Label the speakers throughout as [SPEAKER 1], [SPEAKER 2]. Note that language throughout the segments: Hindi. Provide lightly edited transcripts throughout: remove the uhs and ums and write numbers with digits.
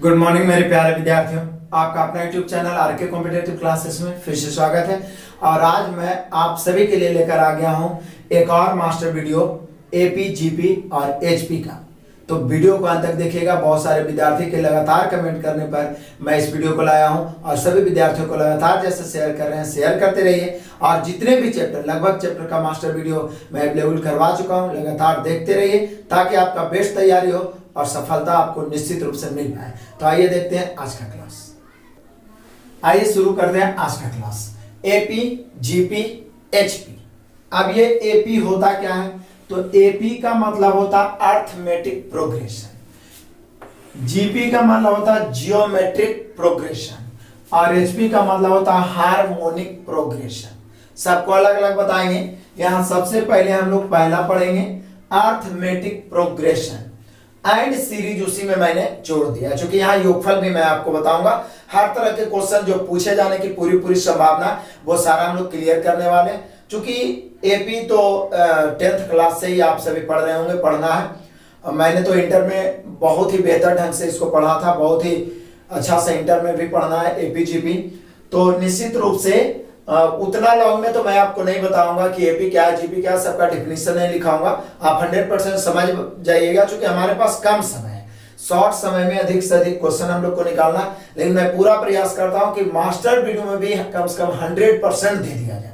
[SPEAKER 1] गुड मॉर्निंग मेरे प्यारे विद्यार्थियों, आपका अपना YouTube channel RK competitive classes में फिर से स्वागत है। और आज मैं आप सभी के लिए लेकर आ गया हूं एक और मास्टर वीडियो एपी, जीपी और एचपी का। तो वीडियो को अंत तक देखिएगा। बहुत सारे विद्यार्थी के लगातार कमेंट करने पर मैं इस वीडियो को लाया हूं और सभी विद्यार्थियों को लगातार जैसे शेयर कर रहे हैं शेयर करते रहिए। और जितने भी चैप्टर, लगभग चैप्टर का मास्टर वीडियो मैं अवेलेबल करवा चुका हूं, लगातार देखते रहिए ताकि आपका बेस्ट तैयारी हो और सफलता आपको निश्चित रूप से मिल पाए। तो आइए देखते हैं आज का क्लास। आइए शुरू करते हैं आज का क्लास। AP, GP, HP. अब ये एपी होता क्या है? तो एपी का मतलब होता अर्थमेटिक प्रोग्रेशन, जीपी का मतलब होता जियोमेट्रिक प्रोग्रेशन और एचपी का मतलब होता हार्मोनिक प्रोग्रेशन। सबको अलग अलग बताएंगे। यहां सबसे पहले हम लोग पहला पढ़ेंगे अर्थमेटिक प्रोग्रेशन एंड सीरीज, उसी में मैंने जोड़ दिया क्योंकि यहाँ योगफल भी मैं आपको बताऊंगा। हर तरह के क्वेश्चन जो पूछे जाने की पूरी संभावना वो सारा हम लोग क्लियर करने वाले हैं। क्योंकि एपी तो 10th क्लास से ही आप सभी पढ़ रहे होंगे, पढ़ना है। मैंने तो इंटर में बहुत ही बेहतर ढंग से इसको पढ़ा था, बहुत ही अच्छा से इंटर में भी पढ़ना है एपी जीपी। तो निश्चित रूप से उतना लॉन्ग में तो मैं आपको नहीं बताऊंगा कि एपी क्या है, जीपी क्या है, सबका डेफिनेशन नहीं लिखाऊंगा। आप 100% समझ जाइएगा क्योंकि हमारे पास कम समय है। शॉर्ट समय में अधिक से अधिक क्वेश्चन हम लोग को निकालना, लेकिन मैं पूरा प्रयास करता हूं कि मास्टर वीडियो में भी कम से कम 100% दे दिया जाए,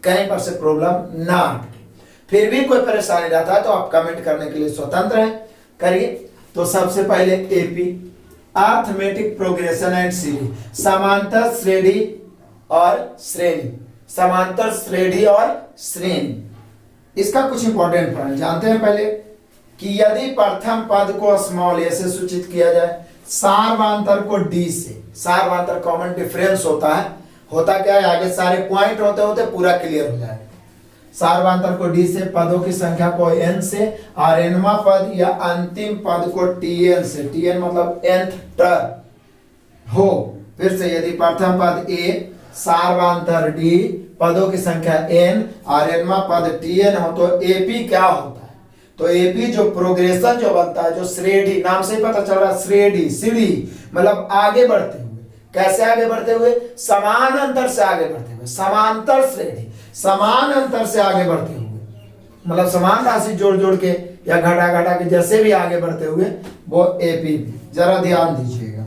[SPEAKER 1] कहीं पर से प्रॉब्लम ना अटके। फिर भी कोई परेशानी रहता है तो आप कमेंट करने के लिए स्वतंत्र हैं, करिए। तो सबसे पहले AP arithmetic progression and series, समांतर श्रेणी और श्रेणी, समांतर श्रेणी और श्रेणी। इसका कुछ इंपॉर्टेंट पॉइंट जानते हैं पहले कि यदि प्रथम पद को स्मॉल ए से सूचित किया जाए, सार्वधातुक को डी से, सार्वधातुक कॉमन डिफरेंस होता है। होता क्या है, आगे सारे पॉइंट होते होते पूरा क्लियर हो जाएगा। सार्वधातुक को डी से, पदों की संख्या को एन से और एनवा पद या अंतिम पद को टीएन से, टीएन मतलब nth टर्म हो। फिर से यदि प्रथम पद ए, सार्वधातुक डी, पदों की संख्या n और एनवा पद टीएन हो तो एपी क्या होता है? तो एपी जो प्रोग्रेशन जो बनता है, जो श्रेणी, नाम से ही पता चल रहा है, श्रेणी, सीढ़ी मतलब आगे बढ़ते हुए। कैसे आगे बढ़ते हुए? समान अंतर से आगे बढ़ते हुए, समांतर श्रेणी, समान अंतर से आगे बढ़ते हुए, मतलब समान राशि जोड़ जोड़ के या घटा घटा के जैसे भी आगे बढ़ते हुए, वो एपी। जरा ध्यान दीजिएगा।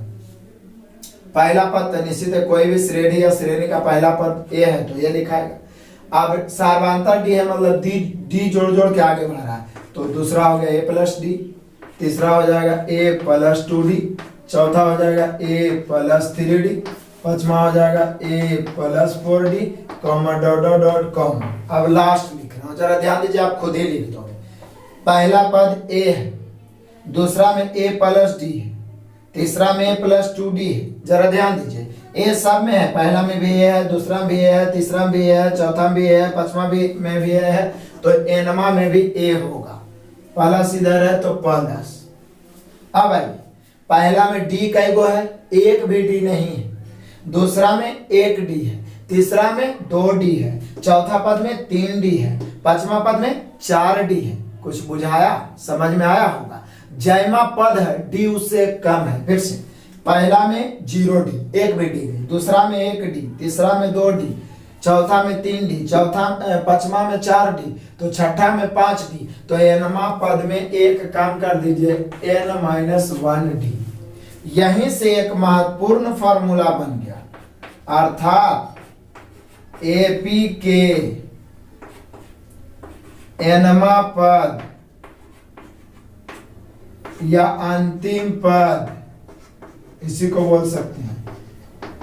[SPEAKER 1] पहला पद निश्चित है, कोई भी श्रेणी या श्रेणी का पहला पद ए है तो ये लिखाएगा। अब सार्वधातुक डी है मतलब डी जोड़ जोड़ के आगे बढ़ रहा है, तो दूसरा हो गया ए प्लस डी, तीसरा हो जाएगा ए प्लस 2d, चौथा हो जाएगा ए प्लस 3d, पांचवा हो जाएगा A plus 4d, comma dot dot dot comma. अब लास्ट लिख रहा हूं, जरा ध्यान दीजिए, आप खुद ही लिख दो। पहला पद ए है, दूसरा में ए प्लस डी है, तीसरा में ए प्लस 2d है। जरा ध्यान दीजिए, ए सब में है, पहला में भी ए है, दूसरा में भी ए है, तीसरा में भी ए है, चौथा में भी ए है, पांचवा में भी ए है, तो एनवा में भी ए होगा। प्लस इधर है तो प्लस। अब आइए, पहला में डी कई गो है? एक भी डी नहीं है। दूसरा में 1 डी है, तीसरा में 2 डी है, चौथा पद में 3 डी है, पांचवा पद में 4 डी है। कुछ बुझाया, समझ में आया होगा। जयमा पद है, डी उससे कम है। फिर से पहला में 0 डी, एक भी डी नहीं, दूसरा में 1 डी, तीसरा में 2 डी, चौथा में 3 डी, पांचवा में 4 डी, तो छठा में 5 डी, तो एनवा पद में एक काम कर दीजिए, n-1 डी। यहीं से एक महत्वपूर्ण फॉर्मूला बन गया, अर्थात एपी के एनवा पद या अंतिम पद, इसी को बोल सकते हैं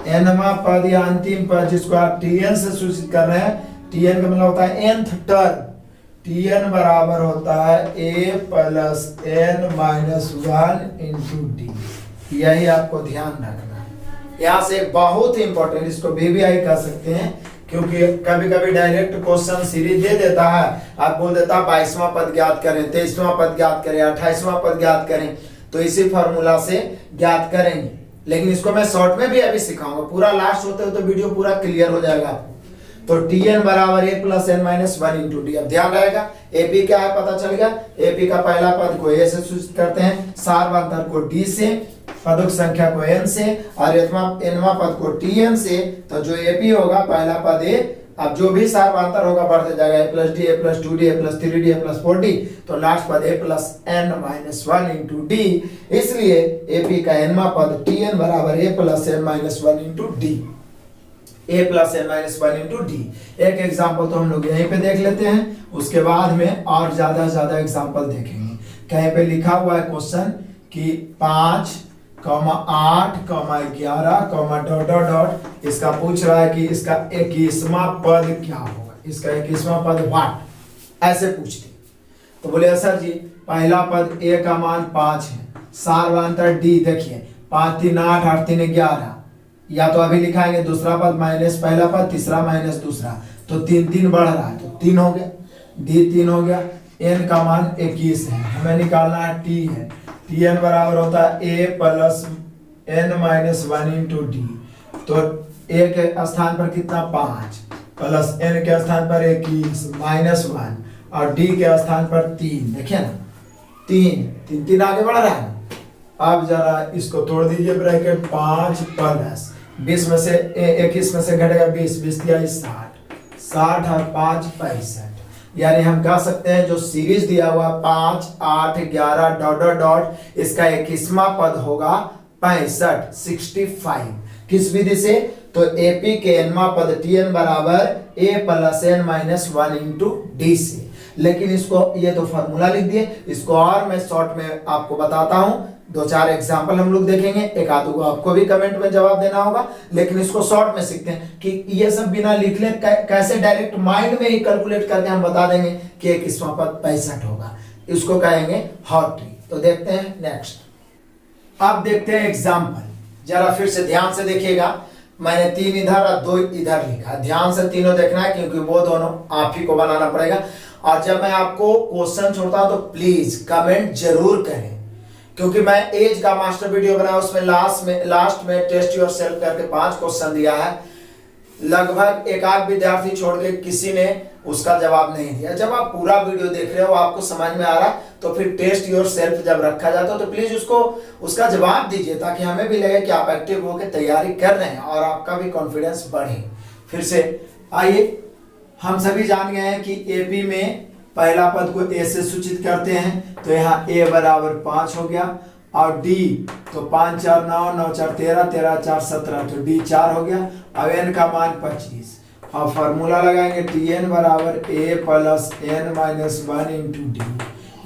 [SPEAKER 1] एनवा पद या अंतिम पद, जिसको आप टीएन से सूचित कर रहे हैं। टीएन का मतलब होता है nth टर्म। टीएन बराबर होता है a plus n-1 into D. यही आपको ध्यान रखना है। यहाँ से बहुत ही इंपॉर्टेंट, इसको VVI कह सकते हैं क्योंकि कभी कभी डायरेक्ट क्वेश्चन सीरीज दे देता है, आप बोल देता है 22वां पद ज्ञात करें, 23वां पद ज्ञात करें, 28वां पद ज्ञात करें, तो इसी फॉर्मूला से ज्ञात करेंगे। लेकिन इसको मैं शॉर्ट में भी अभी सिखाऊंगा, पूरा लास्ट होते हुए तो वीडियो पूरा क्लियर हो जाएगा आपको। तो Tn बराबर a plus n-1 into D. अब ध्यान रहेगा, एपी क्या है पता चल गया। एपी का पहला पद को ए से सूचित करते हैं, सार्वधातुक को डी से पदों की संख्या को n से और nवां पद को tn से, तो जो AP होगा पहला पद A, अब जो भी सार्वधातुक होगा बढ़ते जाएगा a plus D, a plus 2d, a plus 3d, a plus 4d, तो लास्ट पद a plus n minus 1 into D, इसलिए AP का nवां पद tn बराबर a plus n minus 1 into D, a plus n minus 1 into D. एक एग्जाम्पल तो हम लोग यहीं पे देख लेते हैं, उसके बाद में और ज्यादा एग्जाम्पल देखेंगे। कहीं पे लिखा हुआ है क्वेश्चन कि 5, 8, 11, डॉट डॉट डॉट, इसका पूछ रहा है कि इसका 21वां पद क्या होगा, इसका 21वां पद व्हाट, ऐसे पूछते। तो बोले सर जी पहला पद a का मान 5 है, सार्वधातुक d देखिए 5 3 8 8 3 11, या तो अभी लिखाएंगे दूसरा पद माइनस पहला पद, तीसरा माइनस दूसरा, तो 3 3 बढ़ रहा है तो 3 हो गया, d 3 हो गया, n का मान 21 है, हमें निकालना है t है, tn बराबर होता है a plus n minus 1 into D, तो a के स्थान पर कितना 5 प्लस n के स्थान पर 21 माइनस 1 और d के स्थान पर 3, देखिए ना 3 3 आगे बढ़ रहा है। अब जरा इसको तोड़ दीजिए ब्रैकेट, 5 प्लस 20 में से 21 में से घटेगा 20, 20 दिया 60, 60 और 5 65, यानी हम कह सकते हैं जो सीरीज दिया हुआ 5 8 11 डॉट डॉट डॉट, इसका 21वां पद होगा 65। किस विधि से, तो AP के nवां पद tn बराबर a plus n minus 1 into D से। लेकिन इसको ये तो फॉर्मूला लिख दिए, इसको और मैं शॉर्ट में आपको बताता हूं, 2-4 एग्जाम्पल हम लोग देखेंगे, एक आधो को आपको भी कमेंट में जवाब देना होगा, लेकिन इसको शॉर्ट में सीखते हैं कि ये सब बिना लिख ले कैसे डायरेक्ट माइंड में ही कैलकुलेट करके हम बता देंगे कि 21वां पद 65 होगा, इसको कहेंगे हॉट ट्री। तो देखते हैं नेक्स्ट। अब देखते हैं एग्जाम्पल, जरा फिर से ध्यान से देखिएगा, मैंने 3 इधर और 2 इधर लिखा, ध्यान से तीनों देखना है क्योंकि वो दोनों आप ही को बनाना पड़ेगा। और जब मैं आपको क्वेश्चन छोड़ता हूं तो प्लीज कमेंट जरूर करें, क्योंकि मैं एज का मास्टर वीडियो बनाया, उसमें लास्ट में टेस्ट योरसेल्फ करके 5 क्वेश्चन दिया है, लगभग एक आध विद्यार्थी छोड़ के किसी ने उसका जवाब नहीं दिया। जब आप पूरा वीडियो देख रहे हो, आपको समझ में आ रहा है, तो फिर टेस्ट योरसेल्फ जब रखा जाता है तो प्लीज उसका जवाब दीजिए, ताकि हमें भी लगे कि आप एक्टिव होकर तैयारी कर रहे हैं और आपका भी कॉन्फिडेंस बढ़े। फिर से आइए, हम सभी जान गए हैं कि एपी में पहला पद को a से सूचित करते हैं, तो यहाँ a बराबर 5 हो गया, और d तो 5 4 9 9 4 13 13 4 17, तो d 4 हो गया। अब n का मान 25, अब फार्मूला लगाएंगे, tn बराबर a plus n minus 1 into D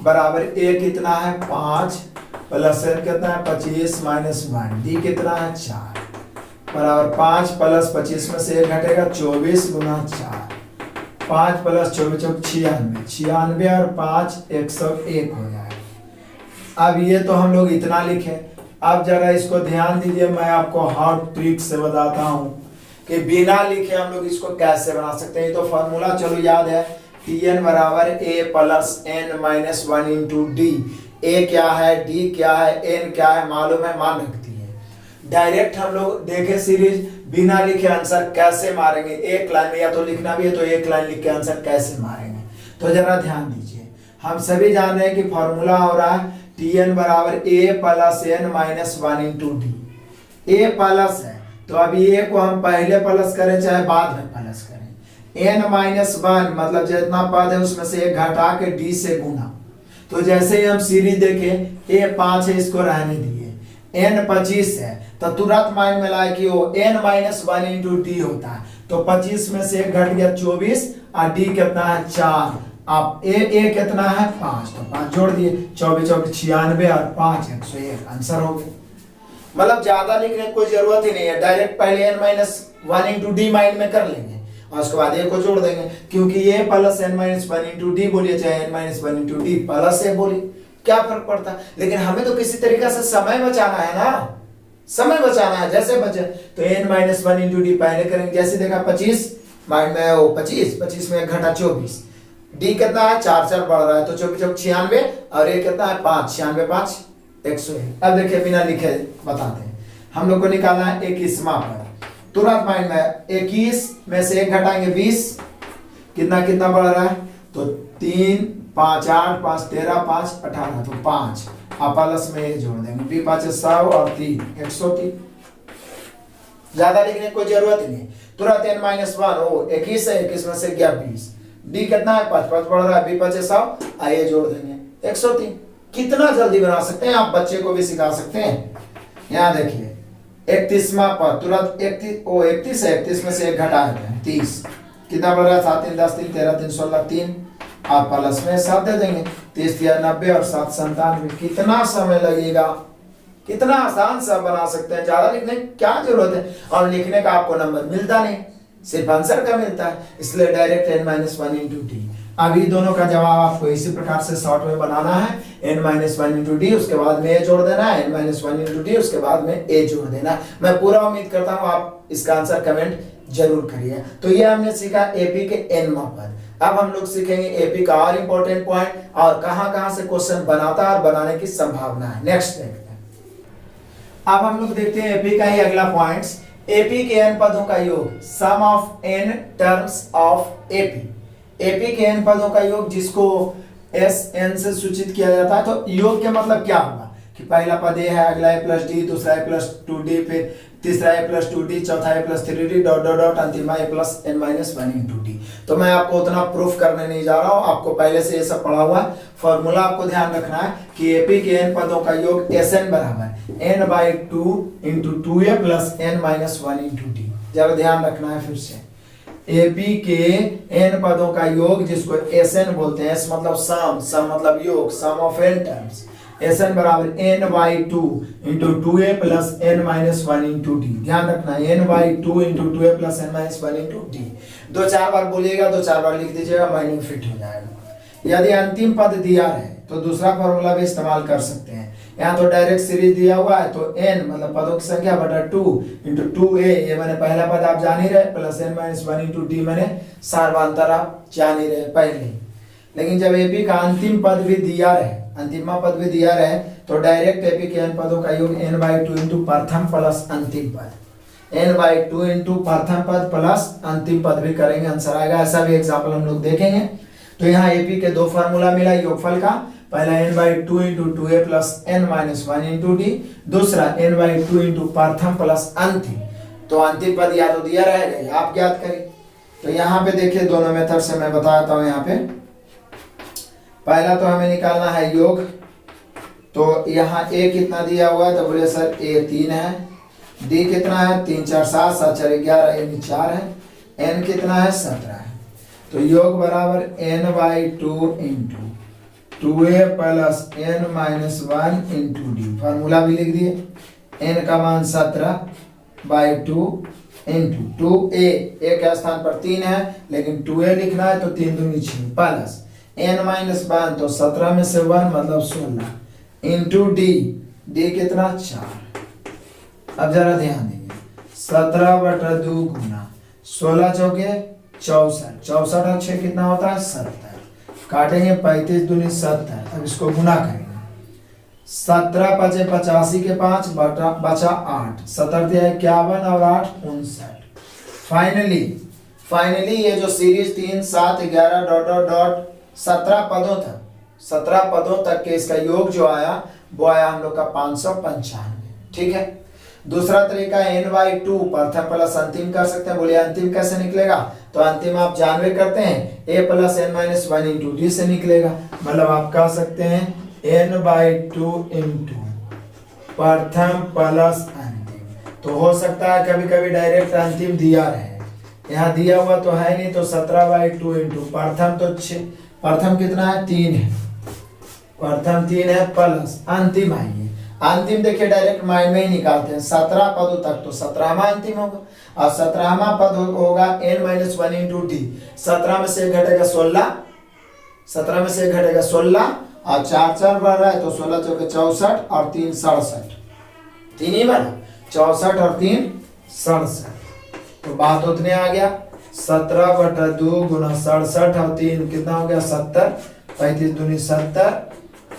[SPEAKER 1] बराबर a कितना है 5 प्लस n कितना है 25 माइनस 1, d कितना है 4 बराबर 5 प्लस 25 में से 1 घटेगा 24 गुना 4, 5 प्लस 24 96 और 5 101 हो जाएगा। अब ये तो हम लोग इतना लिखे, अब जरा इसको ध्यान दीजिए, मैं आपको हॉट ट्रिक से बताता हूँ कि बिना लिखे हम लोग इसको कैसे बना सकते हैं। ये तो फॉर्मूला चलो याद है, tn बराबर a plus n minus 1 into D, a क्या है, d क्या है, n क्या है मालूम है, मान रखती है। डायरेक्ट हम लोग देखे सीरीज, बिना लिखे आंसर कैसे मारेंगे, एक लाइन में, या तो लिखना भी है तो एक लाइन लिख के आंसर कैसे मारेंगे। तो जरा ध्यान दीजिए, हम सभी जान रहे हैं कि फॉर्मूला हो रहा है tn बराबर a plus n minus 1 into D, a plus है तो अभी a को हम पहले प्लस करें चाहे बाद में प्लस करें, n माइनस 1 मतलब जितना पद है उसमें से 1 घटा के d से गुना, तो जैसे ही हम सीरीज देखें a 5 है इसको रहने दिए, n 25 है तो तुरंत माइंड में लाए कि वो n माइनस 1 इंटू डी होता है, तो 25 में से 1 घट गया 24 और d कितना है 4, आप a कितना है 5, तो 5 जोड़ दिए, 24 24 96 और 5 101, आंसर हो गया। मतलब ज्यादा लिखने की कोई जरूरत ही नहीं है, डायरेक्ट पहले n minus 1 into D mind में कर लेंगे और उसके बाद a को जोड़ देंगे, क्योंकि ये plus n minus 1 into D बोलिए चाहे n minus 1 into D plus a बोलिए, क्या फर्क पड़ता है। लेकिन हमें तो किसी तरीके से समय बचाना है ना, समय बचाना है, जैसे बचे तो n माइनस 1 इंटू डी पहले करेंगे, जैसे देखा 25 माइंड में वो 25 में 1 घटा 24, डी कितना है 4 4 बढ़ रहा है तो 24 96 और ये कितना है 5 96 5 101। अब देखिए बिना लिखे बताते हैं, हम लोग को निकालना है 21वां पद, तुरंत माइंड में 21 में से 1 घटाएंगे 20, कितना कितना बढ़ रहा है, तो 3 5 8 5 13 5 18, तो 5 और प्लस में ये जोड़ देंगे, बी 5 100 और 3 103। ज्यादा लिखने की कोई जरूरत नहीं, तुरंत n-1 ओ 21 है, 21 में से गया 20, डी कितना है 5 5 बढ़ रहा है, बी 5 100, आइए जोड़ देंगे 103। कितना जल्दी बना सकते हैं, आप बच्चे को भी सिखा सकते हैं। यहाँ देखिए 31वां पद तुरंत 31 है, 31 में से एक घटा दें 30, कितना बढ़ रहा है 7 3 10 3 13 3 16 3, आप प्लस में 7 दे देंगे, 30 या 90 और 7 97। कितना समय लगेगा, कितना आसान सा बना सकते हैं, ज्यादा लिखने की क्या जरूरत है, और लिखने का आपको नंबर मिलता नहीं, सिर्फ आंसर का मिलता है, इसलिए डायरेक्ट n-1 इंटू डी। अभी दोनों का जवाब आपको इसी प्रकार से शॉर्ट में बनाना है, n-1 इंटू डी, उसके बाद में a जोड़ देना है, n-1 इंटू डी, उसके बाद में a जोड़ देना है। मैं पूरा उम्मीद करता हूँ आप इसका आंसर कमेंट जरूर करिए। तो ये हमने सीखा एपी के n पद। अब हम लोग सीखेंगे एपी का और इंपॉर्टेंट पॉइंट और कहां से क्वेश्चन बनाता है और बनाने की संभावना है। नेक्स्ट देखते हैं। अब हम लोग देखते हैं एपी का ही अगला पॉइंट्स, एपी के n पदों का योग, sum of n terms of AP. AP के n पदों का योग जिसको Sn से सूचित किया जाता है, तो योग के मतलब क्या होगा कि पहला पद ए है, अगला a प्लस डी, दूसरा a प्लस 2d, फिर तीसरा a प्लस 2d, चौथा a plus 3d, dot dot dot, अंतिम a plus n-1 into D. तो मैं आपको उतना प्रूफ करने नहीं जा रहा हूँ, आपको पहले से ये सब पढ़ा हुआ है। फॉर्मूला आपको ध्यान रखना है कि एपी के n पदों का योग Sn बराबर n/2 into 2a plus n-1 into D. जरा ध्यान रखना है फिर से, एपी के n पदों का योग जिसको Sn बोलते हैं, S मतलब सम मतलब योग, sum of n terms, Sn बराबर n/2 into 2a plus n-1 into D. ध्यान रखना है n/2 into 2a plus n-1 into D. 2-4 बार बोलिएगा, 2-4 बार लिख दीजिएगा, माइंड फिट हो जाएगा। यदि अंतिम पद दिया है तो दूसरा फॉर्मूला भी इस्तेमाल कर सकते हैं। यहाँ तो डायरेक्ट सीरीज दिया हुआ है, तो n मतलब पदों की संख्या बटा 2 इंटू 2a, ये मैंने पहला पद आप जान ही रहे, प्लस n-1 इंटू डी मैंने सार्वधातुक आप जान ही रहे पहले। लेकिन जब एपी का अंतिम पद भी दिया रहे, अंतिम पद भी दिया रहे, तो डायरेक्ट एपी के n पदों का योग n/2 इंटू प्रथम प्लस अंतिम पद, n/2 इंटू प्रथम पद प्लस अंतिम पद भी करेंगे, आंसर आएगा। ऐसा भी एग्जाम्पल हम लोग देखेंगे। तो यहाँ एपी के दो फार्मूला मिला योगफल का, पहला n/2 into 2a plus n-1 into D, दूसरा n/2 इंटू प्रथम प्लस अंतिम। तो अंतिम पद या तो दिया रहेगा, आप ज्ञात करें। तो यहाँ पे देखिए दोनों मेथड से मैं बताता हूँ। यहाँ पे पहला तो हमें निकालना है योग, तो यहाँ a कितना दिया हुआ है, तो बोले सर a 3 है, d कितना है 3 4 7 7 4 11 यानी 4 है, n कितना है 17 है। तो योग बराबर n/2 into 2a plus n-1 into D. Formula भी लिख दिए, n का मान 17/2 इंटू 2a, a के स्थान पर 3 है लेकिन 2a लिखना है, तो 3 दूनी 6 प्लस n-1 तो 17 में से 1 मतलब 16 इंटू डी, डी कितना 4। अब जरा ध्यान देंगे, 17/2 गुना 16 चौके 64, 64 और 6 कितना होता है 70, काटेंगे 35 दूनी 70। अब इसको गुना करेंगे, 17 5 85 के 5 बचा 8, 70 51 और 8 59। फाइनली ये जो सीरीज 3 7 11 डॉट डॉट डॉट 17 पदों तक के इसका योग जो आया वो आया हम लोग का 595। ठीक है। दूसरा तरीका n/2 प्रथम प्लस अंतिम कर सकते हैं। बोलिए अंतिम कैसे निकलेगा, तो अंतिम आप जानवे करते हैं a plus n-1 into D से निकलेगा। मतलब आप कह सकते हैं n/2 इंटू प्रथम प्लस अंतिम। तो हो सकता है कभी कभी डायरेक्ट अंतिम दिया रहे, यहाँ दिया हुआ तो है नहीं, तो 17/2 इंटू प्रथम, तो प्रथम कितना है 3 है, प्रथम 3 है प्लस अंतिम आइए। अंतिम देखिए डायरेक्ट माइंड में ही निकालते हैं, 17 पदों तक तो 17वां अंतिम होगा, और 17वां पद होगा n-1 इंटू डी। 17 में से एक घटेगा 16, 17 में से एक घटेगा 16 और 4 4 बढ़ रहा है, तो 16 चौके 64 और 3 67, 3 ही बना 64 और 3 67। तो बात उतने आ गया, 17/2 गुना 67 और 3 कितना हो गया 70, 35 दूनी 70,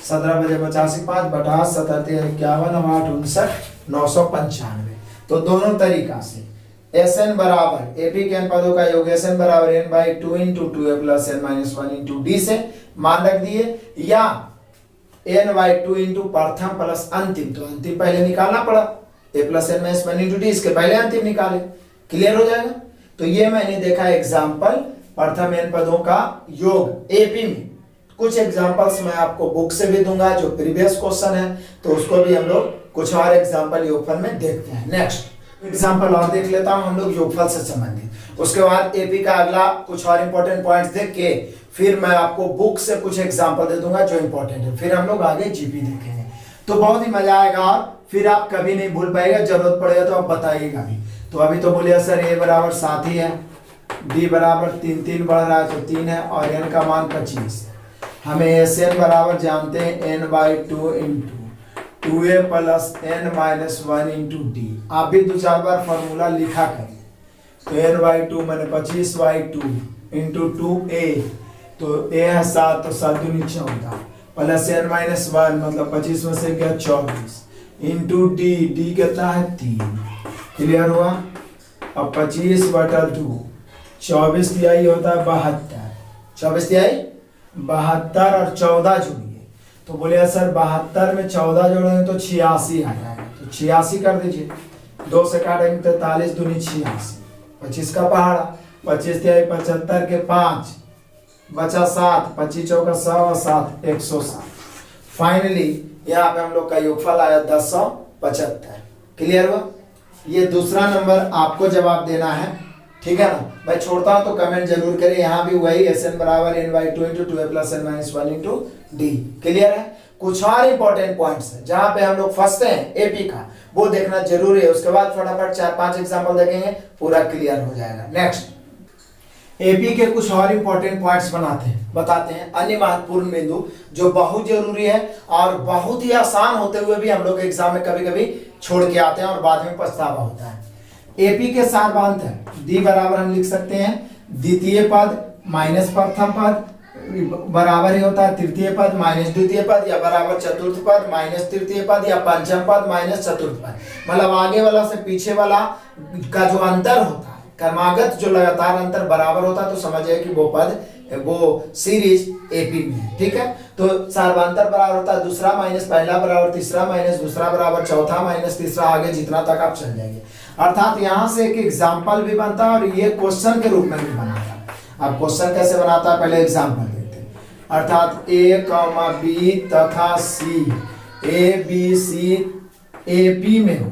[SPEAKER 1] 17 बजे 85 5 बटा 77 51 और 8 59 995। तो दोनों तरीका से Sn बराबर एपी के n पदों का योग Sn बराबर n/2 into 2a plus n-1 into D से मान रख दिए, या एन बाई टू इंटू प्रथम प्लस अंतिम, तो अंतिम पहले निकालना पड़ा, A plus N minus one into D, इसके पहले अंतिम निकाले, क्लियर हो जाएगा। तो ये मैंने देखा एग्जाम्पल प्रथम एन पदों का योग एपी में। कुछ एग्जाम्पल्स मैं आपको बुक से भी दूंगा जो प्रीवियस क्वेश्चन है, तो उसको भी हम लोग कुछ और एग्जाम्पल योगफल में देखते हैं। नेक्स्ट एग्जाम्पल और देख लेता हूं हम लोग योगफल से संबंधित, उसके बाद एपी का अगला कुछ और इंपॉर्टेंट पॉइंट्स देख के फिर मैं आपको बुक से कुछ एग्जाम्पल दे दूंगा जो इंपॉर्टेंट है, फिर हम लोग आगे जीपी देखेंगे। तो बहुत ही मजा आएगा और फिर आप कभी नहीं भूल पाएगा, जरूरत पड़ेगा तो आप बताइएगा भी। तो अभी तो बोलिए सर ए बराबर 7 ही है, डी बराबर 3 3 बढ़ रहा है तो 3 है, और एन का मान 25। हमें एस एन बराबर जानते हैं n by two into 2a plus N minus 1 into d. आप भी 2-4 बार फॉर्मूला लिखा करें। तो एन बाई टू मैंने 25 बाई टू इंटू 2a, तो ए है 7 तो 7 दूनी 14 प्लस एन माइनस 1 मतलब 25 में से गया 24 इंटू डी, डी कितना है 3, क्लियर हुआ। अब 25 बटा 2, 24 तिहाई होता है 72, 24 तिहाई 72 और 14 जोड़िए, तो बोले सर 72 में 14 जोड़ेंगे तो 86 आ जाएगा, तो 86 कर दीजिए, 2 से काटेंगे 43 दूनी 86, 25 का पहाड़ा, 25 तिहाई 75 के 5 बचा 7, 25 चौका 100 और 7 107। फाइनली यहाँ पे हम लोग का योगफल आया 1075, क्लियर हुआ। ये दूसरा नंबर आपको जवाब देना है, ठीक है ना। मैं छोड़ता हूं तो कमेंट जरूर करें। यहाँ भी वही एस एन बराबर n by two into 2a plus N minus 1 into d, clear है। कुछ और इंपॉर्टेंट पॉइंट्स है जहां पे हम लोग फंसते हैं एपी का, वो देखना जरूरी है। उसके बाद फटाफट 4-5 एग्जाम्पल देखेंगे, पूरा क्लियर हो जाएगा। नेक्स्ट एपी के कुछ और इंपॉर्टेंट पॉइंट्स बताते हैं अन्य महत्वपूर्ण बिंदु जो बहुत जरूरी है और बहुत ही आसान होते हुए भी हम लोग एग्जाम में कभी कभी छोड़ के आते हैं और बाद में पछतावा होता है। एपी के सारवांत है, डी बराबर हम लिख सकते हैं द्वितीय पद माइनस प्रथम पद बराबर ही होता है तृतीय पद माइनस द्वितीय पद, या बराबर चतुर्थ पद माइनस तृतीय पद, या पंचम पद माइनस चतुर्थ पद। मतलब आगे वाला से पीछे वाला का जो अंतर होता है, क्रमागत जो लगातार अंतर बराबर होता है, तो समझिए कि वो पद वो सीरीज एपी में है, ठीक है। तो सार्वांतर बराबर होता है दूसरा माइनस पहला बराबर तीसरा माइनस दूसरा बराबर चौथा माइनस तीसरा, आगे जितना तक आप चल जाएंगे। अर्थात यहाँ से एक एग्जाम्पल भी बनता है और ये क्वेश्चन के रूप में भी बनाता है। अब क्वेश्चन कैसे बनाता है, पहले एग्जाम्पल देखते हैं। अर्थात ए कॉमा बी तथा सी, ए बी सी एपी में हो,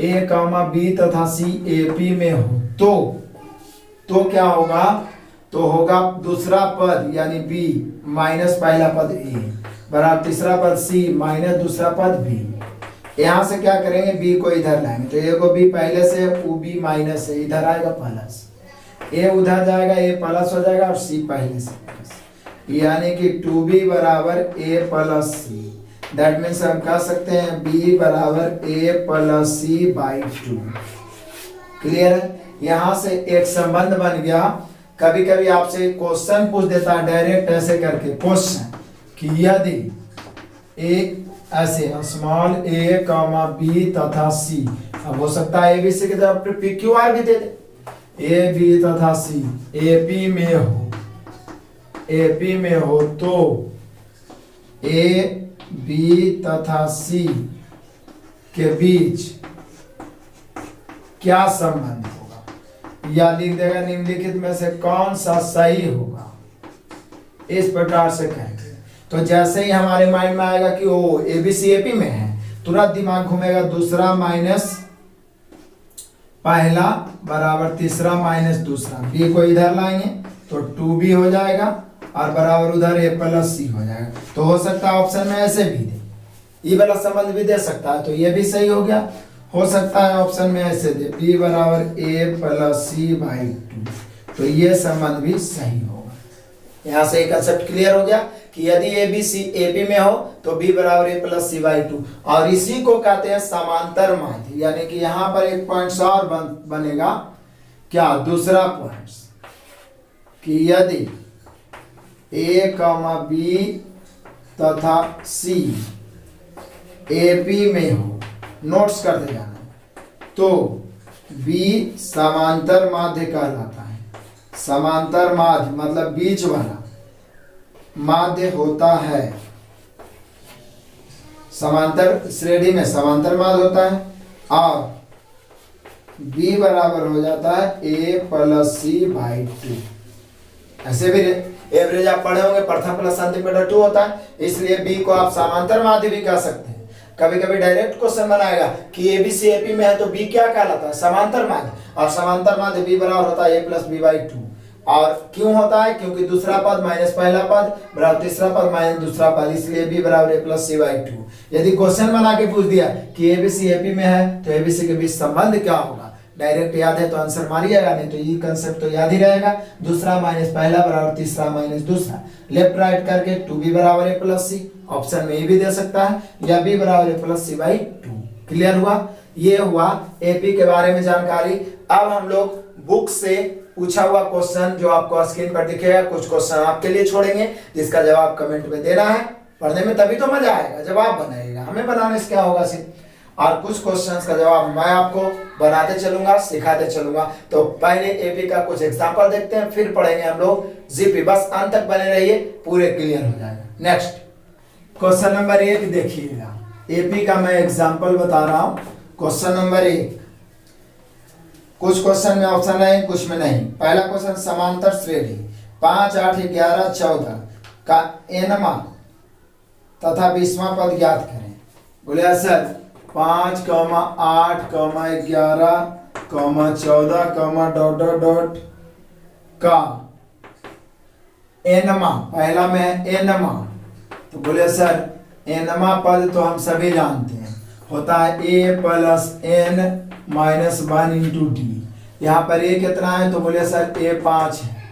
[SPEAKER 1] ए कॉमा बी तथा सी एपी में हो, तो क्या होगा, तो होगा दूसरा पद यानी बी माइनस पहला पद ए बराबर तीसरा पद सी माइनस दूसरा पद बी। यहां से क्या करेंगे, बी को इधर लाएंगे, तो ए को बी पहले से वो बी माइनस है, इधर आएगा प्लस, ए उधर जाएगा ए प्लस हो जाएगा और सी पहले से प्लस, यानी कि 2b बराबर A plus C. That means हम कह सकते हैं b बराबर A plus c by 2, clear है। यहां से एक संबंध बन गया। कभी कभी आपसे क्वेश्चन पूछ देता है डायरेक्ट ऐसे करके क्वेश्चन कि यदि ए ऐसे स्मॉल ए कॉमा बी तथा सी, अब हो सकता है ए बी सी की तरफ पी क्यू आर भी दे दे, ए बी तथा सी एपी में हो, एपी में हो तो ए बी तथा सी के बीच क्या संबंध होगा, या लिख देगा निम्नलिखित में से कौन सा सही होगा, इस प्रकार से कहेंगे। तो जैसे ही हमारे माइंड में आएगा कि वो एबीसी एपी में है, तुरंत दिमाग घूमेगा दूसरा माइनस पहला बराबर तीसरा माइनस दूसरा, बी को इधर लाएंगे तो 2b हो जाएगा और बराबर उधर ए प्लस सी हो जाएगा। तो हो सकता है ऑप्शन में ऐसे भी दे, ये वाला संबंध भी दे सकता है, तो ये भी सही हो गया। हो सकता है ऑप्शन में ऐसे दे b बराबर ए प्लस सी बाई 2, तो ये संबंध भी सही होगा। यहाँ से एक कंसेप्ट क्लियर हो गया कि यदि ए बी सी एपी में हो तो b बराबर ए प्लस सी बाई 2, और इसी को कहते हैं समांतर माध्य। यानी कि यहाँ पर एक पॉइंट और बनेगा क्या, दूसरा पॉइंट कि यदि ए कॉमा बी तथा सी एपी में हो, नोट्स कर दे जाना, तो बी समांतर माध्य कहलाता है। समांतर माध्य मतलब बीच वाला माध्य होता है समांतर श्रेणी में समांतर माद होता है, और b बराबर हो जाता है a प्लस सी बाई 2। ऐसे भी एवरेज आप पढ़े होंगे, प्रथम प्लस अंतिम बटा 2 होता है, इसलिए b को आप समांतर माध्य भी कह सकते हैं। कभी कभी डायरेक्ट क्वेश्चन बनाएगा कि A B C A P में है तो b क्या कहलाता है, समांतर माध्य, और समांतर माध्य b बराबर होता है a प्लस बी बाई 2। और क्यों होता है, क्योंकि दूसरा पद माइनस पहला पद बराबर तीसरा पद माइनस दूसरा पद, इसलिए b बराबर a प्लस सी बाई 2। यदि क्वेश्चन बना के पूछ दिया कि A B C A P में है तो ए बी सी के बीच संबंध क्या होगा, डायरेक्ट याद है तो आंसर मारिएगा, नहीं तो ये कंसेप्ट तो याद ही रहेगा। दूसरा माइनस पहला बराबर तीसरा माइनस दूसरा, लेफ्ट राइट करके 2b बराबर a प्लस सी, ऑप्शन में ये भी दे सकता है, या b बराबर a plus c by 2। Clear हुआ, ये हुआ एपी के बारे में जानकारी। अब हम लोग बुक से पूछा हुआ क्वेश्चन जो आपको स्क्रीन पर दिखेगा, कुछ क्वेश्चन आपके लिए छोड़ेंगे जिसका जवाब कमेंट में देना है। पढ़ने में तभी तो मजा आएगा, जवाब बनाएगा, हमें बनाने से क्या होगा सिर्फ, और कुछ क्वेश्चंस का जवाब मैं आपको बनाते चलूंगा, सिखाते चलूंगा। तो पहले एपी का कुछ एग्जांपल देखते हैं, फिर पढ़ेंगे हम लोग जीपी। बस अंत तक बने रहिए, पूरे क्लियर हो जाएगा। नेक्स्ट क्वेश्चन नंबर 1 देखिएगा, एपी का मैं एग्जांपल बता रहा हूं। क्वेश्चन नंबर 1, कुछ क्वेश्चन में ऑप्शन है, कुछ में नहीं। पहला क्वेश्चन, समांतर श्रेणी 5, 8, 11, 14 का एनवा तथा 20वां पद ज्ञात करें। बोले सर 5, 8, 11, 14, डॉट डॉट डॉट का एनवा, पहला में है एनवा, तो बोले सर एनवा पद तो हम सभी जानते हैं, होता है a plus n minus 1 into D. यहाँ पर a कितना है, तो बोले सर a 5 है,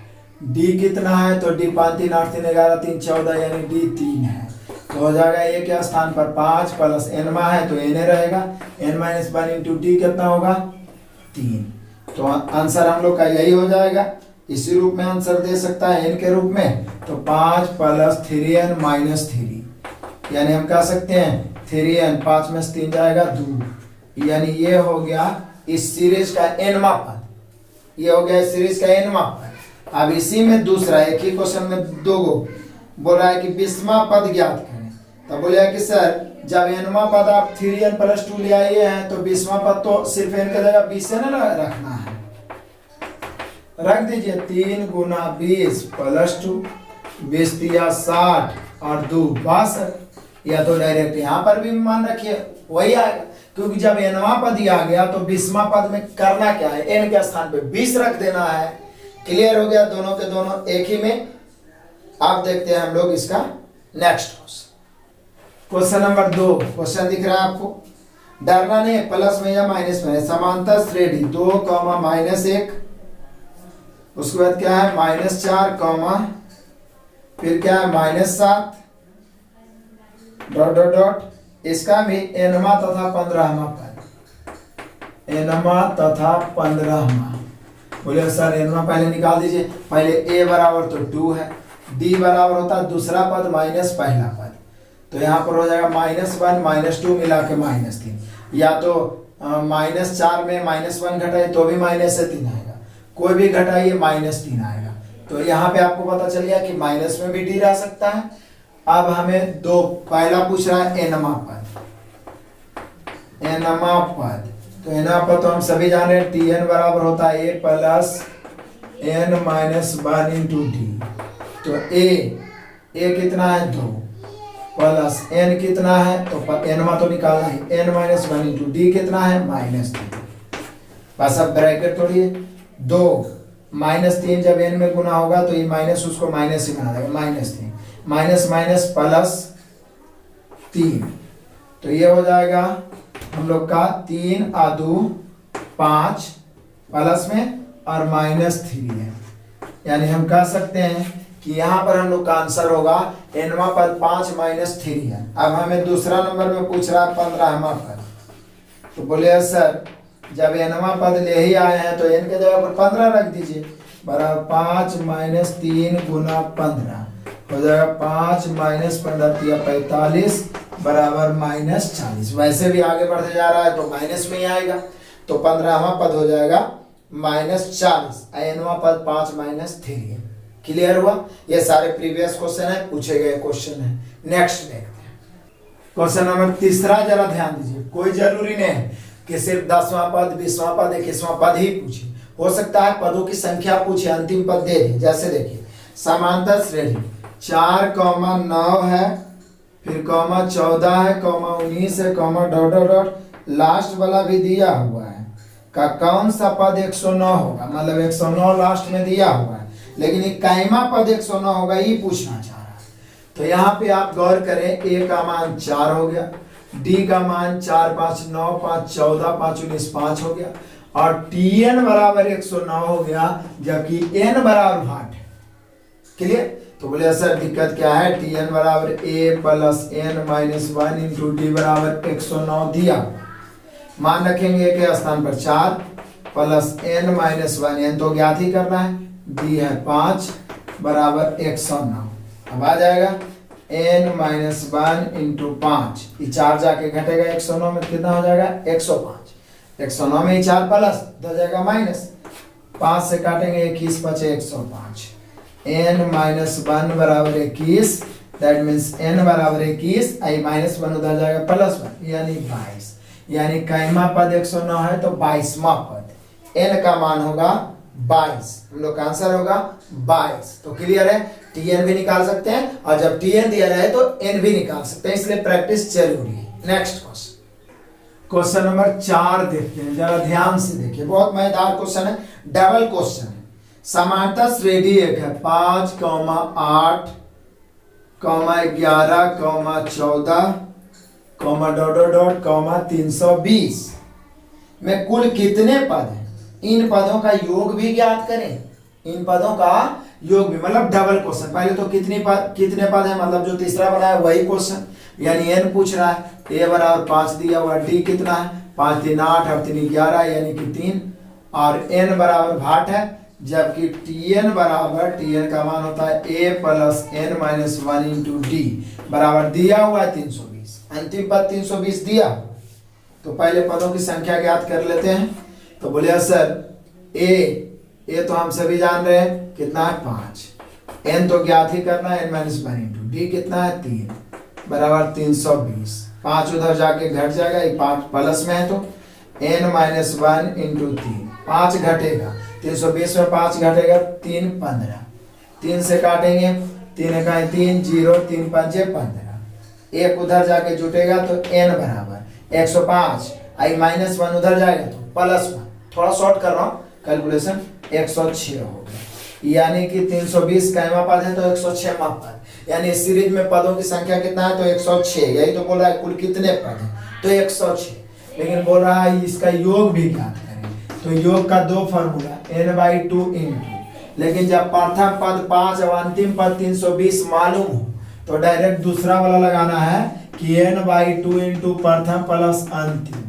[SPEAKER 1] d कितना है, तो d 5, 3, 8, 3, 11, 3, 14 यानी d 3 है, तो हो जाएगा a के स्थान पर 5 प्लस n है तो n रहेगा, n माइनस 1 इंटू डी कितना होगा 3। तो आंसर हम लोग का यही हो जाएगा। इसी रूप में आंसर दे सकता है n के रूप में, तो 5 प्लस 3n माइनस 3, यानी हम कह सकते हैं 3n, 5 में से 3 जाएगा 2, यानी ये हो गया इस सीरीज का nवा पद, ये हो गया इस सीरीज का nवा पद। अब इसी में दूसरा, एक ही क्वेश्चन में दो गो बोल रहा है कि 20वां पद ज्ञात करें, तो बोले कि सर जब nवा पद आप 3n प्लस 2 ले आए हैं तो 20वां पद तो सिर्फ n की जगह 20 से ना रखना है, रख दीजिए 3 गुना 20 प्लस 2, 20 दिया 60 और 2 62, या तो डायरेक्ट यहाँ पर भी मान रखिए वही आएगा, क्योंकि जब nवा पद ही आ गया तो 20वां पद में करना क्या है, n के स्थान पे 20 रख देना है। क्लियर हो गया, दोनों के दोनों एक ही में। आप देखते हैं हम लोग इसका नेक्स्ट क्वेश्चन नंबर 2। क्वेश्चन दिख रहा है आपको, डरना नहीं, प्लस में या माइनस में है। समांतर श्रेणी 2, माइनस 1, उसके बाद क्या है माइनस 4, फिर क्या है माइनस 7, डॉट डॉट डॉट, इसका भी एनवा तथा 15वां पद, एनवा तथा 15वां। बोले सर एनवा पहले निकाल दीजिए, पहले a बराबर तो 2 है, d बराबर होता है दूसरा पद माइनस पहला पद, तो यहाँ पर हो जाएगा -1 -2 मिला के -3, या तो -4 में -1 घटाए तो भी -3 आएगा, कोई भी घटाइए -3 आएगा। तो यहाँ पे आपको पता चल गया कि माइनस में भी d रह सकता है। अब हमें दो, पहला पूछ रहा है एनवा पद, एनवा पद, तो एनवा पद तो हम सभी जान रहे हैं tn बराबर होता है a plus n minus 1 into D. तो a कितना है 2 प्लस n कितना है, तो एनवा तो निकालना है, n माइनस 1 इंटू डी कितना है -3। बस अब ब्रैकेट तोड़िए, 2 -3 जब n में गुना होगा तो ये माइनस उसको माइनस ही बना देगा, -3 माइनस माइनस प्लस 3, तो ये हो जाएगा हम लोग का 3 और 2 5 प्लस में और -3 है, यानी हम कह सकते हैं कि यहाँ पर हम लोग का आंसर होगा एनवा पद 5 -3 है। अब हमें दूसरा नंबर में पूछ रहा है 15वां पद, तो बोले सर जब एनवा पद ले ही आए हैं तो n के जगह पर 15 रख दीजिए, बराबर 5 -3 गुना 15 हो जाएगा 5 -15 या 45 बराबर -40। वैसे भी आगे बढ़ते जा रहा है तो माइनस में ही आएगा, तो 15वां पद हो जाएगा -40, एनवा पद 5 -3 है। क्लियर हुआ, ये सारे प्रीवियस क्वेश्चन है, पूछे गए क्वेश्चन है। नेक्स्ट देखते हैं क्वेश्चन नंबर तीसरा जरा ध्यान दीजिए, कोई जरूरी नहीं है कि सिर्फ 10वां पद 20वां पद 21वां पद ही पूछे, हो सकता है पदों की संख्या पूछे, अंतिम पद दे दे। जैसे देखिए समांतर श्रेणी 4,9 है, फिर कॉमा 14 है, कॉमा 19 है, comma dot dot dot, last वाला भी दिया हुआ है का कौन सा पद 109 होगा, मतलब 109 लास्ट में दिया हुआ है, लेकिन इक्कीसवां पद 109 होगा, ये पूछना चाह रहा है। तो यहाँ पे आप गौर करें, ए का मान 4 हो गया, डी का मान 4 5 9 5 14 5 19 5 हो गया, और टी एन बराबर 109 हो गया, जबकि एन बराबर 8 है। क्लियर? तो बोले सर दिक्कत क्या है, टी एन बराबर A plus N minus 1 into D बराबर 109 दिया, मान रखेंगे के स्थान पर 4 प्लस एन माइनस 1, एन तो ज्ञात ही करना है, डी है 5 बराबर 109। अब आ जाएगा n माइनस 1 इंटू 5, ये 4 जाके घटेगा 109 में, कितना हो जाएगा 105, 109 में 4 प्लस हो जाएगा माइनस, 5 से काटेंगे 21 बचे 105, n माइनस 1 बराबर 21, दैट मीन्स n बराबर 21, आई माइनस 1 उधर जाएगा प्लस 1 यानी 22, यानी इक्कीसवां पद 109 है तो 22वां पद n का मान होगा 22, हम लोग का आंसर होगा 22। तो क्लियर है, टीएन भी निकाल सकते हैं, और जब टीएन दिया रहे तो एन भी निकाल सकते हैं, इसलिए प्रैक्टिस जरूरी है। नेक्स्ट क्वेश्चन नंबर 4 देखते हैं, जरा ध्यान से देखिए, बहुत मजेदार क्वेश्चन है, डबल क्वेश्चन है। समांतर श्रेणी एक है 5, 8, 11, 14, डॉट डॉट डॉट, 320 में कुल कितने पद हैं, इन पदों का योग भी ज्ञात करें, इन पदों का योग भी, मतलब डबल क्वेश्चन। पहले तो कितने पद है, मतलब जो तीसरा बना है वही क्वेश्चन, यानी एन पूछ रहा है, ए बराबर 5 दिया हुआ, डी कितना है 5 3 8 और 3 11 यानी कि 3, और एन बराबर 8 है, जबकि टीएन का मान होता है A plus N minus 1 into D बराबर दिया हुआ है 320, अंतिम पद 320 दिया। तो पहले पदों की संख्या ज्ञात कर लेते हैं। तो बोले सर ए तो हम सभी जान रहे हैं कितना है 5, एन तो ज्ञात ही करना है, एन माइनस 1 इंटू डी कितना है 3 बराबर 320, 5 उधर जाके घट जाएगा, ये 5 प्लस में है तो एन माइनस 1 इंटू 3, 5 घटेगा 320 में 5 घटेगा 3 15, 3 से काटेंगे 3 का 3 0 3 5 15, एक उधर जाके जुटेगा तो एन बराबर 105, आई माइनस 1 उधर जाएगा तो प्लस 1, थोड़ा शॉर्ट कर रहा हूँ कैलकुलेशन, 106 हो गया, यानी कि 320 कैमा पद है तो 106वां पद, यानी इस सीरीज में पदों की संख्या कितना है तो 106, यही तो बोल रहा है कुल कितने पद है तो 106, लेकिन बोल रहा है इसका योग भी ज्ञात करें। तो योग का 2 फॉर्मूला n/2 इंटू, लेकिन जब प्रथम पद 5 और अंतिम पद 320 मालूम हो तो डायरेक्ट दूसरा वाला लगाना है कि n/2 इंटू प्रथम प्लस अंतिम,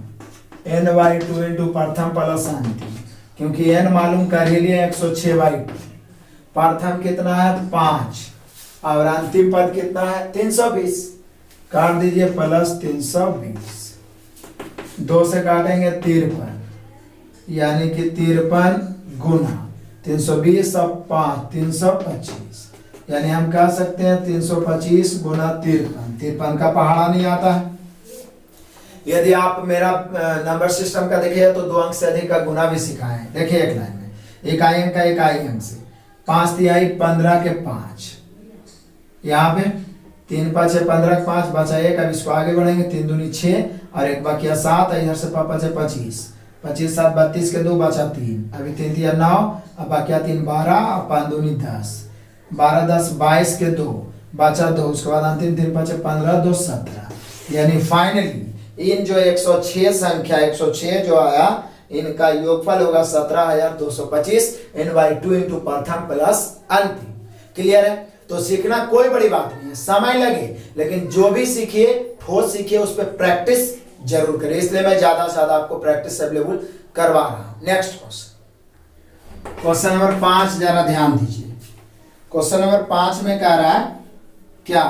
[SPEAKER 1] n/2 इंटू प्रथम प्लस अंतिम, क्योंकि n मालूम कर ही लिए 106/2, प्रथम कितना है 5 और अंतिम पद कितना है 320, काट दीजिए प्लस 320, 2 से काटेंगे 53, यानी कि 53 गुना 320 और 5 325, यानी हम कह सकते हैं 325 गुना 53 का पहाड़ा नहीं आता है। यदि आप मेरा नंबर सिस्टम का देखिए तो 2 अंक से अधिक का गुना भी सिखाए हैं। देखिए एक लाइन में इकाई अंक का इकाई अंक से 5 तिहाई 15 के 5, यहाँ पे 3 5 15 के 5 बचा 1, अब इसको आगे बढ़ेंगे 3 दूनी 6 और 1 बचा 7, इधर से 5 25, 25 7 32 के 2 बचा 3, अभी 3 3 9, अब बाकी 3 12 और 5 दूनी 10, 12 10 22 के 2 बचा 2, उसके बाद अंतिम 3 5 15 2 17, यानी फाइनली इन जो 106 संख्या 106 जो आया इनका योगफल होगा 17,225 n/2 इंटू प्रथम प्लस अंतिम। क्लियर है? तो सीखना कोई बड़ी बात नहीं है, समय लगे लेकिन जो भी सीखिए ठोस सीखिए, उस पर प्रैक्टिस जरूर करिए, इसलिए मैं ज्यादा से ज्यादा आपको प्रैक्टिस अवेलेबल करवा रहा हूं। नेक्स्ट क्वेश्चन नंबर 5 जरा ध्यान दीजिए। क्वेश्चन नंबर 5 में कह रहा है क्या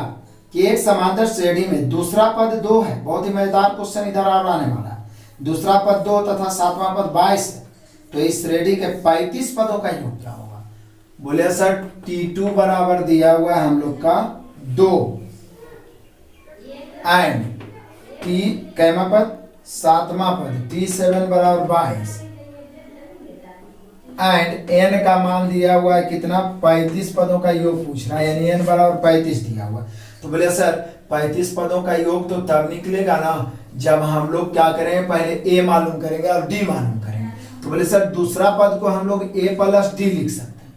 [SPEAKER 1] कि एक समांतर श्रेणी में दूसरा पद 2 है, बहुत ही मजेदार क्वेश्चन इधर आने वाला है, दूसरा पद 2 तथा 7वां पद 22 है, तो इस श्रेणी के 35 पदों का योग क्या होगा। बोले सर T2 बराबर दिया हुआ है हम लोग का 2 एंड कैमा पद, सातवां पद t7 बराबर 22 एंड n का मान दिया हुआ है कितना, 35 पदों का योग पूछ रहा है, यानी n बराबर 35 दिया हुआ। तो बोले सर 35 पदों का योग तो तब निकलेगा ना जब हम लोग क्या करेंगे, पहले a मालूम करेंगे और d मालूम करेंगे। तो बोले सर दूसरा पद को हम लोग a प्लस d लिख सकते हैं,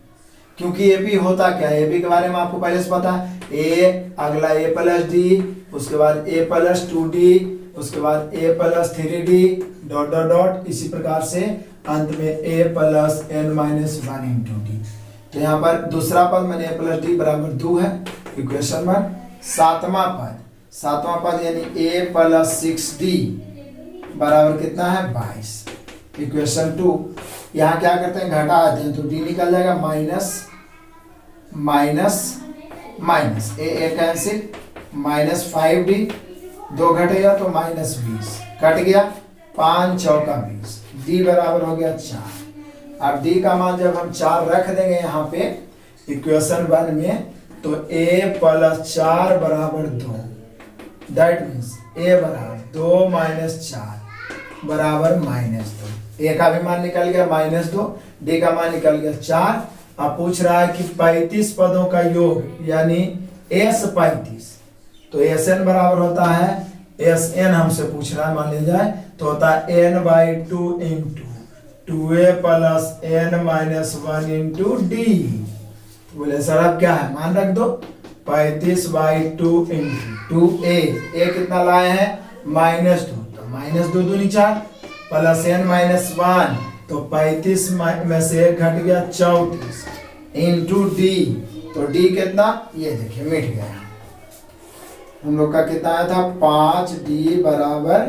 [SPEAKER 1] क्योंकि ए बी होता क्या है, ए बी के बारे में आपको पहले से पता है, ए अगला ए प्लस डी, उसके बाद ए प्लस 2d, उसके बाद A plus 3d dot dot dot, इसी प्रकार से अंत में A plus n minus 1 into D. तो यहाँ पर दूसरा पद मैंने ए प्लस डी बराबर 2 है, इक्वेशन 1। सातवां पद यानी ए प्लस 6d बराबर कितना है 22, इक्वेशन 2। यहाँ क्या करते हैं, घटा आते हैं तो डी निकल जाएगा, माइनस माइनस माइनस ए कैंसिल, माइनस 5d, 2 घटेगा तो माइनस 20, कट गया, 5 चौका 20, डी बराबर हो गया 4। अब डी का मान जब हम 4 रख देंगे यहाँ पे इक्वेशन 1 में, तो a प्लस 4 बराबर 2, दैट मीन्स a बराबर 2 माइनस 4 बराबर माइनस 2। a का भी मान निकल गया -2, d का मान निकल गया 4। अब पूछ रहा है कि 35 पदों का योग यानी s 35, तो sn बराबर होता है, sn हमसे पूछ रहा है, मान लिया जाए तो होता है n/2 into 2a plus n minus 1 into D. बोले सर अब क्या है, मान रख दो, 35/2 इंटू 2a कितना लाए हैं -2, तो -2 दूनी 4 प्लस n माइनस 1, तो 35 में से 1 घट गया 34 इंटू डी, तो डी कितना, ये देखिए मिट गया, हम लोग का कितना आया था 5d बराबर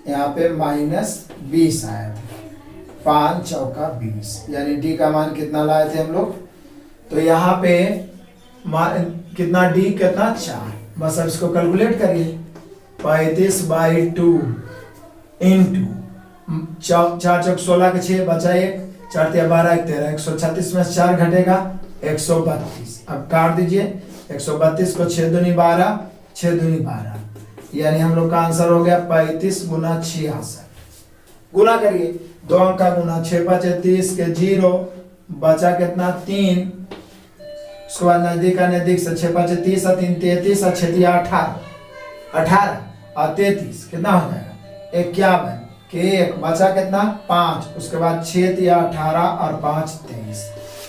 [SPEAKER 1] यहाँ पे -20 आया था, 5 चौका 20, यानी डी का मान कितना लाए थे हम लोग, तो यहाँ पे कितना डी कितना 4, बस अब इसको कैलकुलेट करिए, 35/2 इंटू 4 चौक 16 के 6 बचा 1, 4 तिया 12 1 13, 136 में 4 घटेगा 132। अब काट दीजिए, 132 को 6 दूनी 12, 6 दूनी 12, यानी हम लोग का आंसर हो गया 35 गुना 66। गुना करिए, 2 अंक का गुना, 6 5 30 के 0, बचा कितना 3, उसके बाद नजदीक का नजदीक से 6 5 30 और 3 33 और 6 18 और 33 कितना हो जाएगा 51 के 1 बचा कितना 5, उसके बाद 6 18 और 5 23।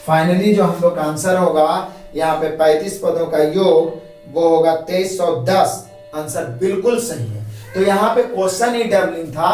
[SPEAKER 1] फाइनली जो हम लोग का आंसर होगा यहाँ पे 35 पदों का योग वो होगा 2310। आंसर बिल्कुल सही है। तो यहाँ पे क्वेश्चन ही डबलिंग था,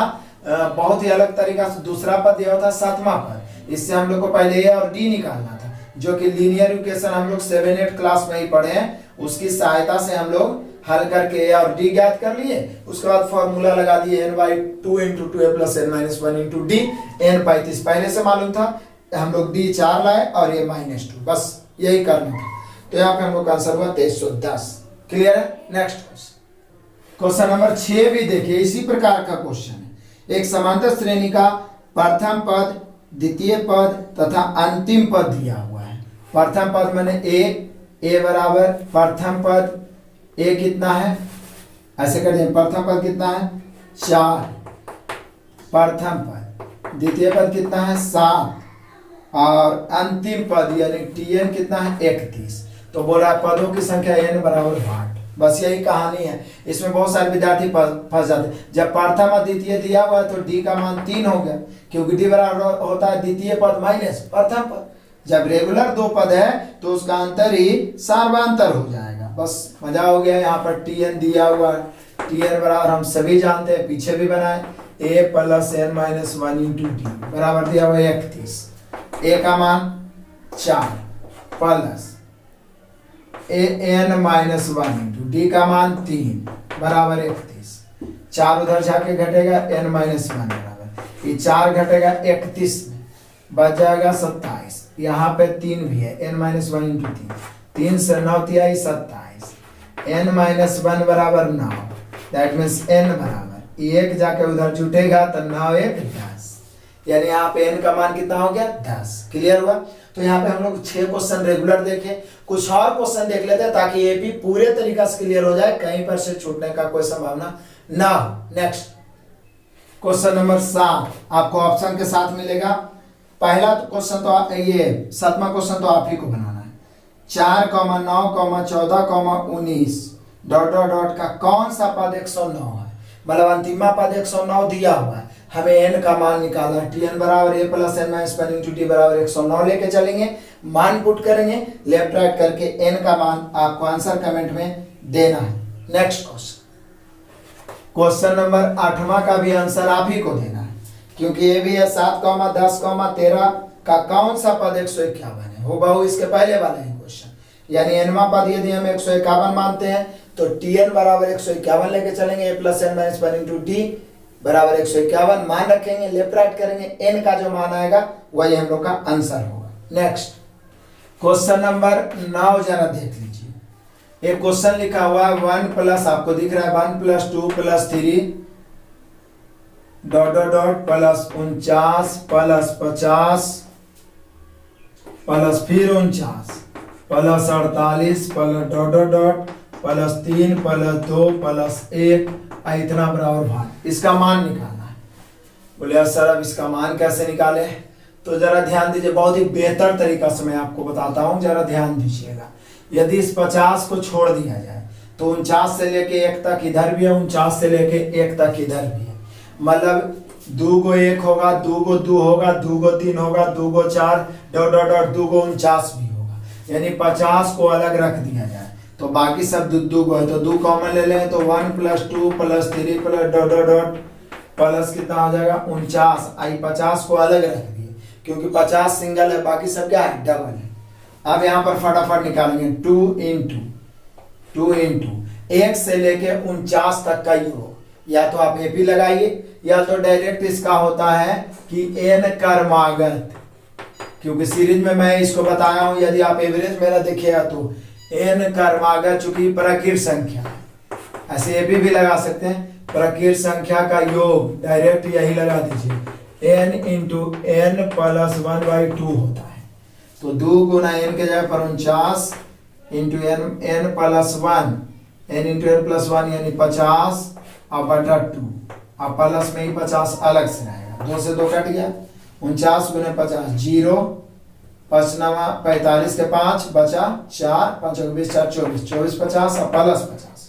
[SPEAKER 1] बहुत ही अलग तरीका से। दूसरा पद यह था 7वां पद, इससे हम लोग को पहले ए और डी निकालना था, जो कि लीनियर इक्वेशन हम लोग 7-8 क्लास में ही पढ़े हैं। उसकी सहायता से हम लोग हल करके ए और डी ज्ञात कर लिए, उसके बाद फॉर्मूला लगा दिए n/2 into 2a plus n minus 1 into D. n 35 पहले से मालूम था, हम लोग डी 4 लाए और ये -2, बस यही करना था। तो यहाँ पे हम लोग का आंसर हुआ 2310। क्लियर है। नेक्स्ट क्वेश्चन नंबर 6 भी देखिए, इसी प्रकार का क्वेश्चन है। एक समांतर श्रेणी का प्रथम पद, द्वितीय पद तथा अंतिम पद दिया हुआ है। प्रथम पद मैंने ए बराबर प्रथम पद ए कितना है, ऐसे कर दें, प्रथम पद कितना है 4, प्रथम पद, द्वितीय पद कितना है 7 और अंतिम पद यानी tn कितना है 31। तो बोल रहा है पदों की संख्या n बराबर 8। बस यही कहानी है। इसमें बहुत सारे विद्यार्थी फंस जाते हैं। जब प्रथम और द्वितीय दिया हुआ है तो d का मान 3 हो गया, क्योंकि d बराबर होता है द्वितीय पद माइनस प्रथम पद। जब रेगुलर 2 पद है तो उसका अंतर ही सार्वंतर हो जाएगा। बस मजा हो गया। यहाँ पर tn दिया हुआ है, tn बराबर हम सभी जानते हैं, पीछे भी बनाए, a plus n minus 1 into D बराबर दिया हुआ 31। a का मान 4 plus n minus 1 into D का मान 3 बराबर 31। 4 उधर जाके घटेगा n माइनस 1 बराबर, ये 4 घटेगा 31 में, बच जाएगा 27। यहाँ पे 3 भी है, n माइनस 1 इंटू 3 से 9 तिहाई 27, n माइनस 1 बराबर 9, दैट मीन्स n बराबर 1 जाके उधर जुटेगा तो 9 1 10, यानी यहाँ पे n का मान कितना हो गया 10। क्लियर हुआ। तो यहाँ पे हम लोग 6 क्वेश्चन रेगुलर देखे, कुछ और क्वेश्चन देख लेते हैं ताकि ये भी पूरे तरीका से क्लियर हो जाए, कहीं पर से छूटने का कोई संभावना ना हो। नेक्स्ट क्वेश्चन नंबर 7 आपको ऑप्शन के साथ मिलेगा। पहला क्वेश्चन तो ये 7वां क्वेश्चन तो आप ही को बनाना है। 4,9,14,19 डॉट डॉट डॉट का कौन सा पद 109 है, मतलब अंतिमा पद 109 दिया हुआ है, हमें n का मान निकालना है। Tn बराबर a plus n minus 1 into T बराबर 109 लेके चलेंगे, मान पुट करेंगे, लेफ्ट राइट करके n का मान आपको आंसर कमेंट में देना है। नेक्स्ट क्वेश्चन नंबर 8वां का भी आंसर आप ही को देना है, क्योंकि ये भी है 7,10,13 का कौन सा पद 151 है, हुबहू इसके पहले वाला ही क्वेश्चन। यानी nवां पद यदि हम 151 मानते हैं तो Tn बराबर 151 लेके चलेंगे, a plus n minus 1 into T बराबर 151 मान रखेंगे, लेफ्ट राइट करेंगे, n का जो मान आएगा वही हम लोग का आंसर होगा। नेक्स्ट क्वेश्चन नंबर 9 जरा देख लीजिए। एक क्वेश्चन लिखा हुआ है 1 प्लस, आपको दिख रहा है 1 plus 2 plus 3 dot dot dot plus 49 plus 50 plus फिर 49 plus 48 plus dot dot dot plus 3 plus 2 plus 1 इतना बराबर भाग, इसका मान निकालना है। बोले सर अब इसका मान कैसे निकाले, तो जरा ध्यान दीजिए, बहुत ही बेहतर तरीका से मैं आपको बताता हूं, जरा ध्यान दीजिएगा। यदि इस 50 को छोड़ दिया जाए तो 49 से लेके 1 तक इधर भी है, 49 से लेके 1 तक इधर भी है, मतलब 2 को 1 होगा, 2 को 2 होगा, 2 को 3 होगा, 2 को 4 डॉट डॉट डॉट 2 को 49 भी होगा। यानी 50 को अलग रख दिया जाए तो बाकी सब 2 को है, तो 2 कॉमन ले लें तो 1 plus 2 plus 3 plus dot dot dot plus कितना हो जाएगा 49। आई 50 को अलग रख दिए क्योंकि 50 सिंगल है, बाकी सब क्या है डबल है। अब यहाँ पर फटाफट निकालेंगे 2 इंटू 1 से लेके 49 तक का योग, या तो आप एपी लगाइए या तो डायरेक्ट इसका होता है कि n क्रमागत, क्योंकि सीरीज में मैं इसको बताया हूं, यदि आप एवरेज मेरा देखिएगा तो n क्रमागत चूंकि प्रकीर्त संख्या, ऐसे एपी भी लगा सकते हैं, प्रकीर्त संख्या का योग डायरेक्ट यही लगा दीजिए n इंटू n प्लस 1/2 होता है। तो 2 गुना n के जगह पर 49 into n plus 1, n into n plus 1 यानी 50 और बटा 2, अब प्लस में ही 50 अलग से रहेगा, 2 से 2 कट गया, 49 गुने 50 0, 5 9 45 के 5 बचा 4, 5 20 4 24, 24 50 और प्लस 50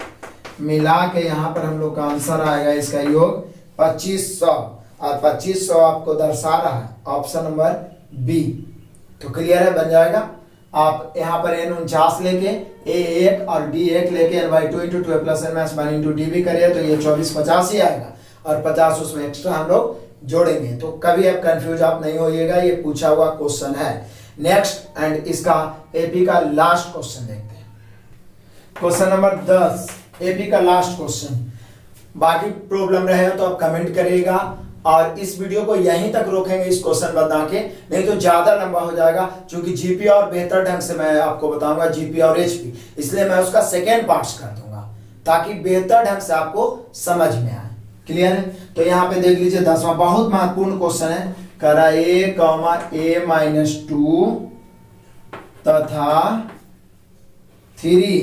[SPEAKER 1] मिला के यहाँ पर हम लोग का आंसर आएगा, इसका योग 2500, और 2500 आपको दर्शा रहा है ऑप्शन नंबर बी। तो क्लियर है, बन जाएगा। आप यहाँ पर n 49 लेके a1 और d1 लेके n/2 into 2 plus n minus 1 into D भी करिए तो ये 2450 ही आएगा, और 50 उसमें एक्स्ट्रा हम लोग जोड़ेंगे। तो कभी आप कंफ्यूज आप नहीं होइएगा, ये पूछा हुआ क्वेश्चन है। नेक्स्ट एंड इसका एपी का लास्ट क्वेश्चन देखते हैं, क्वेश्चन नंबर 10 एपी का लास्ट क्वेश्चन। बाकी प्रॉब्लम रहे तो आप कमेंट करिएगा, और इस वीडियो को यहीं तक रोकेंगे इस क्वेश्चन बता के, नहीं तो ज्यादा लंबा हो जाएगा, क्योंकि जीपी और बेहतर ढंग से मैं आपको बताऊंगा जीपी और एचपी, इसलिए मैं उसका सेकेंड पार्ट कर दूंगा ताकि बेहतर ढंग से आपको समझ में आए। क्लियर है? तो यहाँ पे देख लीजिए 10वां बहुत महत्वपूर्ण क्वेश्चन है, करा a, a-2 तथा 3a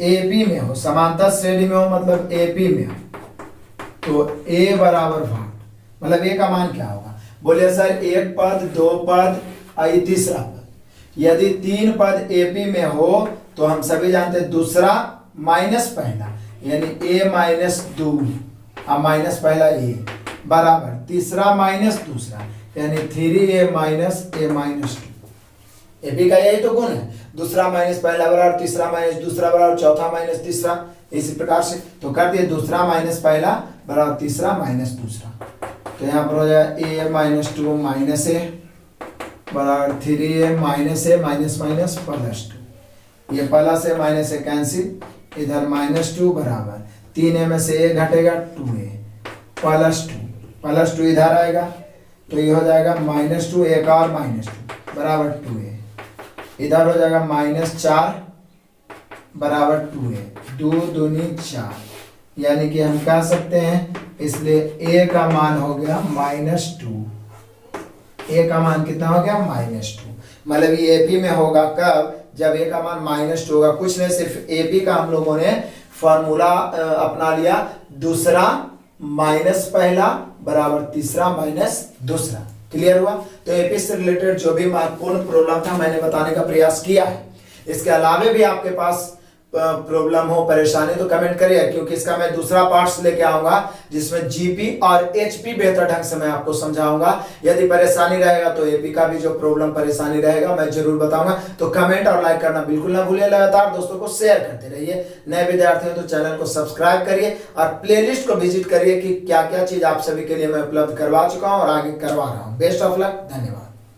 [SPEAKER 1] एपी में हो, समांतर श्रेणी में हो, मतलब एपी में हो, तो a बराबर भाग, मतलब a का मान क्या होगा। बोले सर एक पद, 2 पद और तीसरा पद, यदि 3 पद एपी में हो तो हम सभी जानते हैं दूसरा माइनस पहला, यानी a माइनस 2 और माइनस पहला a बराबर तीसरा माइनस दूसरा, यानी 3a minus a minus 2। AP का यही तो गुण है, दूसरा माइनस पहला बराबर तीसरा माइनस दूसरा बराबर चौथा माइनस तीसरा, इसी प्रकार से तो कर दिए दूसरा माइनस पहला बराबर तीसरा माइनस दूसरा। तो यहाँ पर हो जाएगा a माइनस 2 माइनस a बराबर 3a minus a minus minus plus 2, ये plus a minus a cancel, इधर माइनस 2 बराबर 3a में से a घटेगा 2a प्लस 2 इधर आएगा, तो ये हो जाएगा माइनस 2 एक और माइनस 2 बराबर 2a, इधर हो जाएगा माइनस 4 बराबर 2a, 2 दूनी 4, यानी कि हम कह सकते हैं, इसलिए a का मान हो गया -2, a का मान कितना हो गया -2, मतलब ये एपी में होगा कब, जब a का मान -2 होगा। कुछ नहीं, सिर्फ एपी का हम लोगों ने फॉर्मूला अपना लिया, दूसरा माइनस पहला बराबर तीसरा माइनस दूसरा। क्लियर हुआ? तो एपी से रिलेटेड जो भी महत्वपूर्ण प्रॉब्लम था मैंने बताने का प्रयास किया है। इसके अलावा भी आपके पास प्रॉब्लम हो, परेशानी, तो कमेंट करिए, क्योंकि इसका मैं दूसरा पार्ट्स लेके आऊंगा जिसमें जीपी और एचपी बेहतर ढंग से मैं आपको समझाऊंगा। यदि परेशानी रहेगा तो एपी का भी जो प्रॉब्लम परेशानी रहेगा मैं जरूर बताऊंगा। तो कमेंट और लाइक करना बिल्कुल ना भूलिए, लगातार दोस्तों को शेयर करते रहिए। नए विद्यार्थी हो तो चैनल को सब्सक्राइब करिए और प्लेलिस्ट को विजिट करिए कि क्या क्या चीज आप सभी के लिए मैं उपलब्ध करवा चुका हूँ और आगे करवा रहा हूँ। बेस्ट ऑफ लक, धन्यवाद।